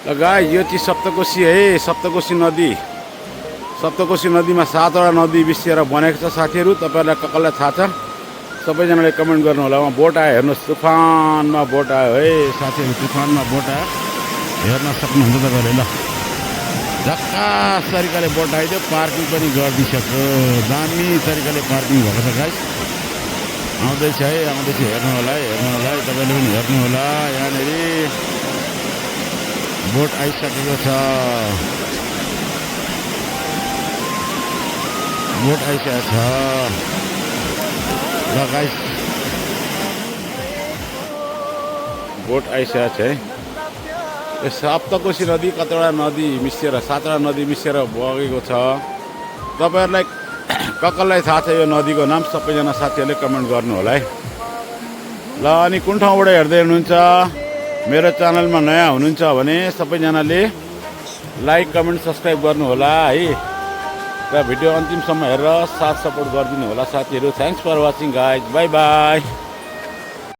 ल गाइस यो चाहिँ सप्तकोशी है, सप्तकोशी नदी। सप्तकोशी नदीमा 7 वटा नदी मिसिएर बनेको छ साथीहरू। तपाईहरुलाई कसलाई थाहा छ सबैजनाले कमेन्ट गर्नु होला। वहाँ बोट आयो हेर्नुस्, तुफानमा बोट आयो है साथीहरू, तुफानमा बोट आयो। हेर्न सक्नुहुन्छ तपाईहरुले। ल झक्कास तरिकाले बोट आइदियो, पार्किङ पनि गरिदिइसक्यो। दामी तरिकाले पार्किङ भएको छ गाइस। आउँदैछ है, आउँदैछ। हेर्नु होला है, हेर्नु होला है, तपाईले पनि हेर्नु होला। यहाँनेरि बोट आइसकेको छ, बोट आइसकेको छ। ल गाइस बोट आइसकेको छ है। यो सप्तकोशी नदी कतिवटा नदी मिसिएर 7 वटा नदी मिसिएर बगेको छ। तपाईहरुलाई कसलाई थाहा छ यो नदीको नाम सबैजना साथीहरूले कमेन्ट गर्नु होला है। ल अनि कुन ठाउँबाट हेर्दै हुनुहुन्छ, मेरो च्यानलमा नयाँ हुनुहुन्छ भने सबैजनाले लाइक कमेन्ट सब्स्क्राइब गर्नु होला है। र भिडियो अन्तिमसम्म हेरेर साथ सपोर्ट गरिदिनु होला साथीहरू। Thanks for watching guys, bye by.